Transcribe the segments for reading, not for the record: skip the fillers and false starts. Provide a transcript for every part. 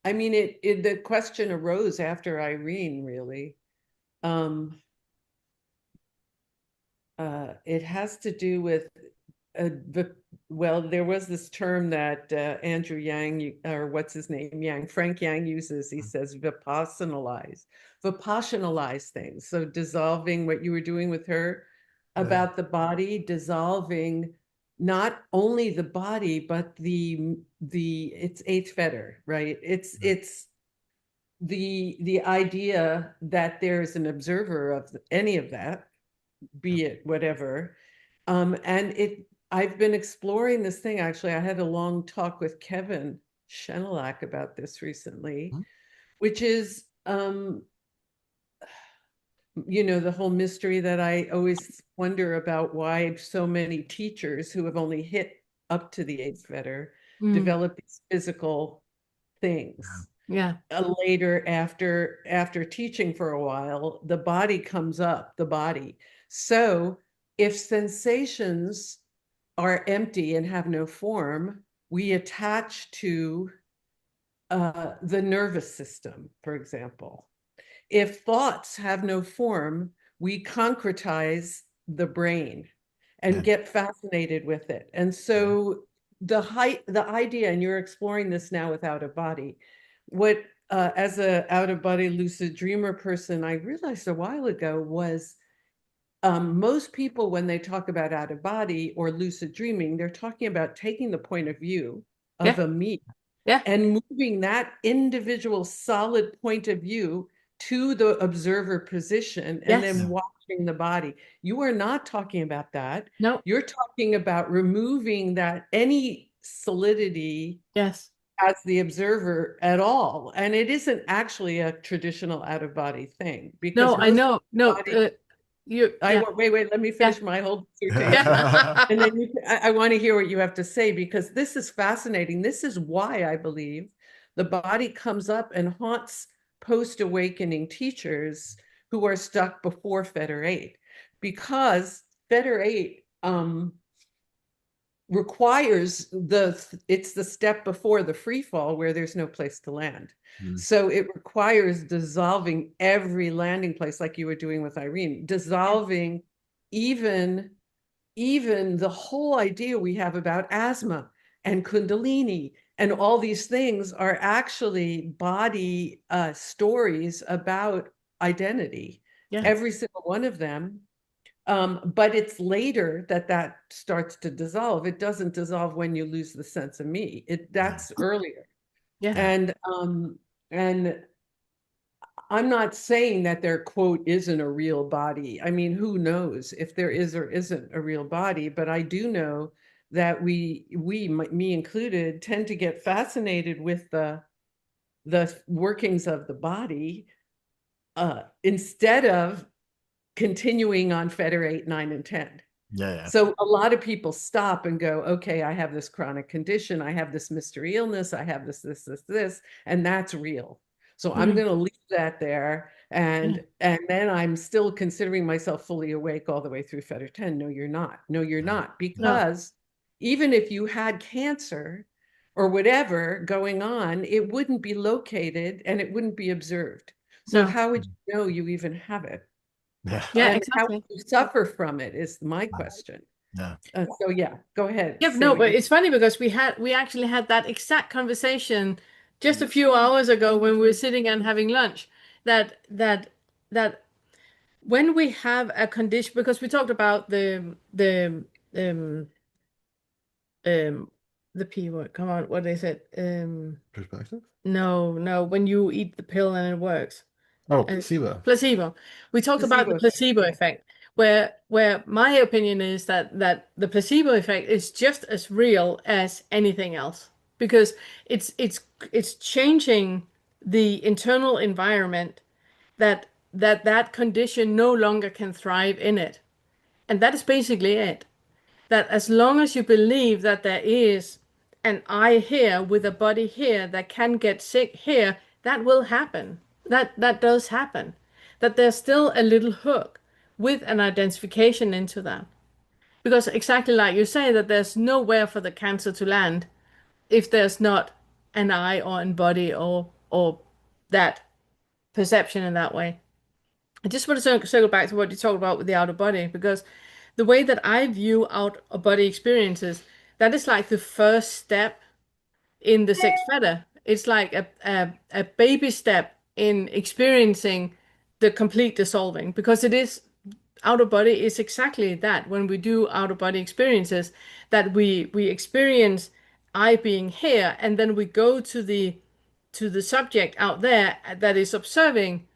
I mean, the question arose after Irene, really. Um, it has to do with the well, there was this term that Andrew Yang, or what's his name, Frank Yang uses. He says vipassonalize things. So dissolving what you were doing with her Yeah. about the body, dissolving not only the body, but the it's eighth fetter, right? It's the idea that there's an observer of any of that, be it whatever. And I've been exploring this thing. Actually, I had a long talk with Kevin Shenelak about this recently, which is, the whole mystery that I always wonder about, why so many teachers who have only hit up to the eighth fetter Mm, develop these physical things. yeah. Later, after teaching for a while, the body comes up, the body. So if sensations are empty and have no form, we attach to the nervous system, for example. If thoughts have no form, we concretize the brain Yeah. and get fascinated with it. And so the idea, and you're exploring this now with out of body, what as a out of body lucid dreamer person, I realized a while ago was most people, when they talk about out of body or lucid dreaming, they're talking about taking the point of view of Yeah. a me Yeah. and moving that individual solid point of view to the observer position and then Yes. watching the body. You are not talking about that. No. You're talking about removing that any solidity Yes. as the observer at all. And it isn't actually a traditional out of body thing No, because I most know. No, body, you, I yeah. wait, let me Yeah. finish my whole dissertation. Yeah. And then I want to hear what you have to say, because this is fascinating. This is why I believe the body comes up and haunts post-awakening teachers who are stuck before Fetter 8, because Fetter 8 requires it's the step before the free fall where there's no place to land. Mm. So it requires dissolving every landing place, like you were doing with Irene, Yeah. dissolving even even the whole idea we have about asthma and kundalini and all these things are actually body stories about identity, Yeah. every single one of them. But it's later that that starts to dissolve. It doesn't dissolve when you lose the sense of me. That's earlier. Yeah. Yeah. And I'm not saying that there, quote, isn't a real body. I mean, who knows if there is or isn't a real body, but I do know that me included, tend to get fascinated with the workings of the body, instead of continuing on Fetter 8, 9, and 10. Yeah. Yeah. So a lot of people stop and go, okay, I have this chronic condition, I have this mystery illness, I have this, and that's real. So I'm Mm. going to leave that there. Yeah. And then I'm still considering myself fully awake all the way through Fetter 10. No, you're not. No, you're not. No. Because even if you had cancer or whatever going on, it wouldn't be located and it wouldn't be observed. So No. how would you know you even have it? Yeah. Yeah, And how exactly. you suffer from it is my question. Yeah. So yeah, go ahead, Yeah, say no, what but you. it's funny because we actually had that exact conversation just a few hours ago when we were sitting and having lunch. That when we have a condition, because we talked about um um the P word. Come on, what is it? Perspective? No, no, when you eat the pill and it works. Oh, And placebo. placebo. We talked about the Placebo effect, placebo yeah. effect, where my opinion is that the placebo effect is just as real as anything else because it's changing the internal environment that condition no longer can thrive in it. And that is basically it. That as long as you believe that there is an I here with a body here that can get sick here, that will happen. That does happen. That there's still a little hook with an identification into that. Because exactly like you say, that there's nowhere for the cancer to land if there's not. an I or an body or that perception in that way. I just want to circle back to what you talked about with the outer body, because the way that I view out of body experiences, that is like the first step in the sixth feather. It's like a baby step in experiencing the complete dissolving, because it is outer body is exactly that. When we do outer body experiences, that we experience I being here, and then we go to the subject out there that is observing,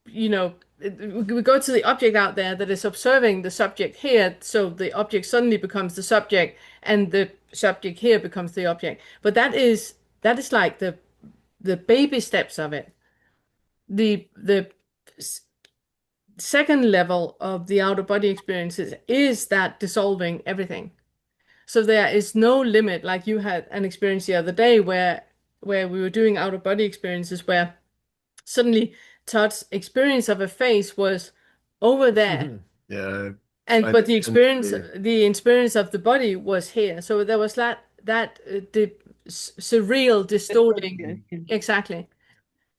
you know, we go to the object out there that is observing the subject here, so the object suddenly becomes the subject, and the subject here becomes the object. But that is like the baby steps of it. The second level of the outer body experiences is that dissolving everything. So there is no limit, like you had an experience the other day where we were doing outer body experiences where suddenly Todd's experience of a face was over there, Yeah, and I but tend to be. the experience of the body was here. So there was that the surreal, distorting, Mhm. exactly.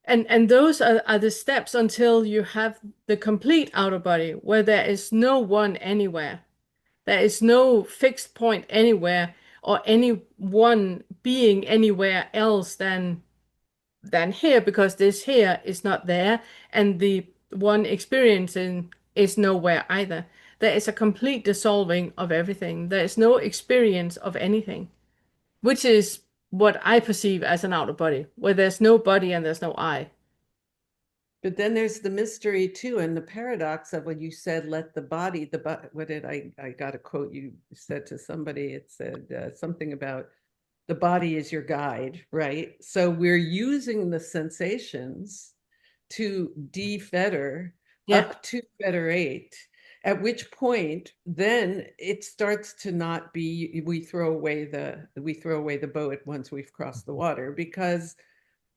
And those are the steps until you have the complete outer body, where there is no one anywhere. There is no fixed point anywhere, or any one being anywhere else than here, because this here is not there, and the one experiencing is nowhere either. There is a complete dissolving of everything. There is no experience of anything, which is what I perceive as an outer body, where there's no body and there's no I. But then there's the mystery too, and the paradox of when you said, let the body, what did I got a quote you said to somebody, it said something about the body is your guide, right? So we're using the sensations to de-fetter Yeah, up to federate, at which point then it starts to not be, we throw away the boat once we've crossed the water, because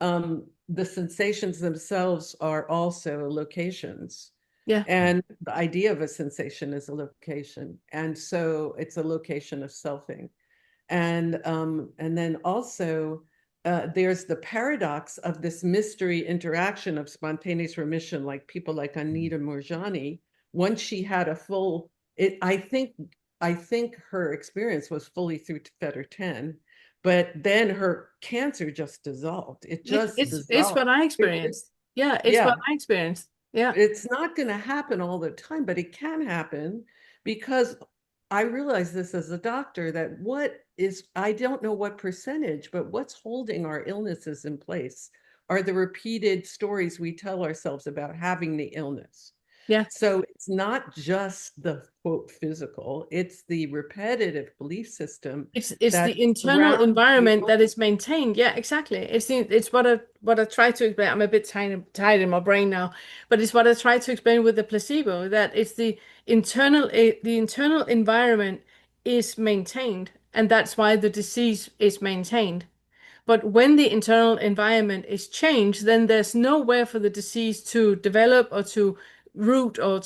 the sensations themselves are also locations. yeah. And the idea of a sensation is a location. And so it's a location of selfing. And then also there's the paradox of this mystery interaction of spontaneous remission, like people like Anita Moorjani. Once she had a full, I think her experience was fully through Fetter 10, but then her cancer just dissolved. It just It's dissolved. what I experienced. Yeah, it's Yeah, what I experienced. Yeah, it's not going to happen all the time, but it can happen, because I realize this as a doctor, that I don't know what percentage, but what's holding our illnesses in place are the repeated stories we tell ourselves about having the illness. yeah. So it's not just the quote physical, it's the repetitive belief system It's that the internal surrounds the environment that illness. is maintained. Yeah, exactly. It's what I try to explain. I'm a bit tired in my brain now, but it's what I try to explain with the placebo, that it's the internal environment is maintained, and that's why the disease is maintained. But when the internal environment is changed, then there's nowhere for the disease to develop or to root or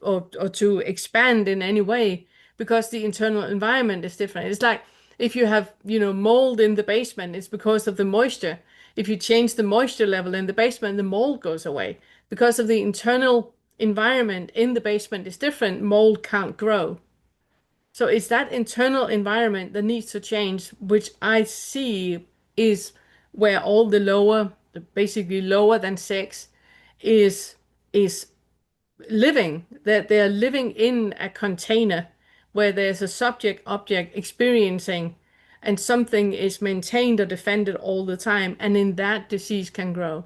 or to expand in any way, because the internal environment is different. It's like if you have, mold in the basement, it's because of the moisture. If you change the moisture level in the basement, the mold goes away. Because of the internal environment in the basement is different, mold can't grow. So it's that internal environment that needs to change, which I see is where all basically lower than sex, is living. That they are living in a container where there's a subject object experiencing, and something is maintained or defended all the time, and in that disease can grow.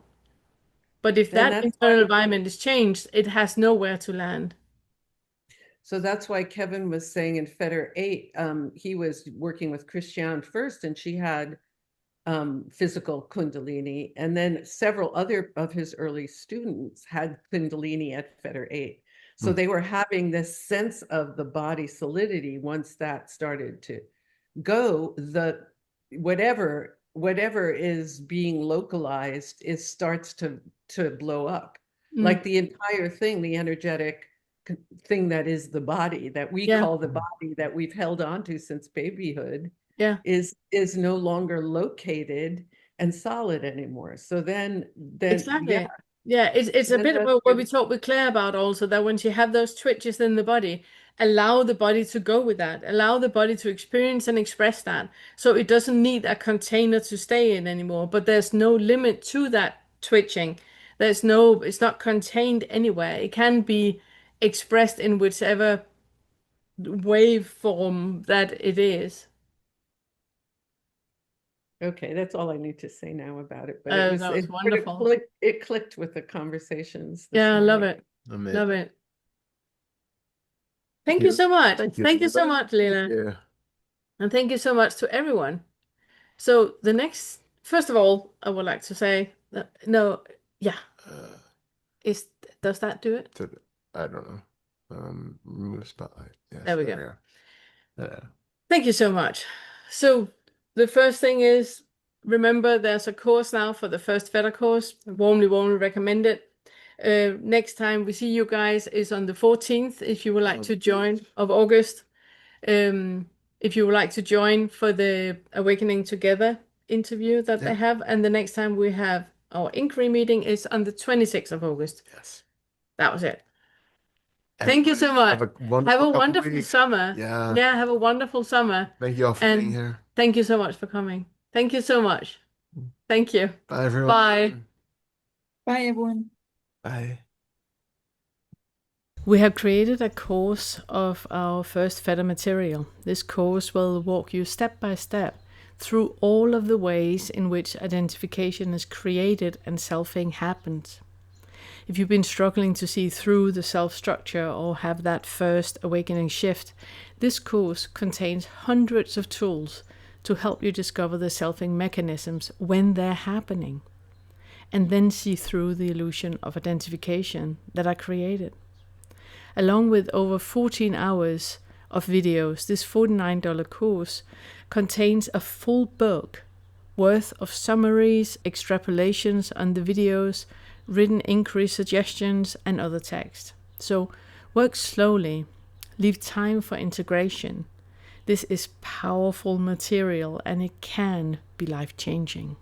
But if And that that's why internal environment is changed, it has nowhere to land. So that's why Kevin was saying in Fetter 8, he was working with Christiane first, and she had physical Kundalini. And then several other of his early students had Kundalini at Fetter 8. So Hmm. they were having this sense of the body solidity. Once that started to go, the whatever is being localized is starts to blow up. Mm, Like the entire thing, the energetic thing that is the body, that we yeah, call the body, that we've held on to since babyhood, Yeah. is no longer located and solid anymore. So then yeah, Exactly. Yeah, it's a then bit that's about what where we talked with Claire about also, that when she have those twitches in the body, allow the body to go with that, allow the body to experience and express that. So it doesn't need a container to stay in anymore, but there's no limit to that twitching. It's not contained anywhere. It can be expressed in whichever waveform that it is. okay, that's all I need to say now about it. But That was it sort of wonderful. it clicked with the conversations this Yeah, I love morning. it. I'm it. Love it. Thank Thank you you. so much. Thank you. Thank you so much, Lila. Yeah. And thank you so much to everyone. So first of all, I would like to say that, no, yeah, Uh, is does that do it? I don't know. Remove the spotlight. Yes, There we there go. we go. Thank you so much. So the first thing is, remember there's a course now for the first feather course. I warmly recommend it. Next time we see you guys is on the 14th, if you would like to join, of August. If you would like to join for the Awakening Together interview that they have. And the next time we have our inquiry meeting is on the 26th of August. Yes. That was it. Thank you so much. Have a Have a couple wonderful weeks. summer. Yeah. Yeah, have a wonderful summer. Thank you all for being And here. thank you so much for coming. Thank you so much. Thank you. Bye, everyone. Bye. Bye, everyone. Bye. We have created a course of our first feather material. This course will walk you step by step through all of the ways in which identification is created and selfing happens. If you've been struggling to see through the self-structure or have that first awakening shift, this course contains hundreds of tools to help you discover the selfing mechanisms when they're happening, and then see through the illusion of identification that are created. Along with over 14 hours of videos, this $49 course contains a full book worth of summaries, extrapolations on the videos, written inquiry suggestions, and other text. So work slowly, leave time for integration. This is powerful material and it can be life-changing.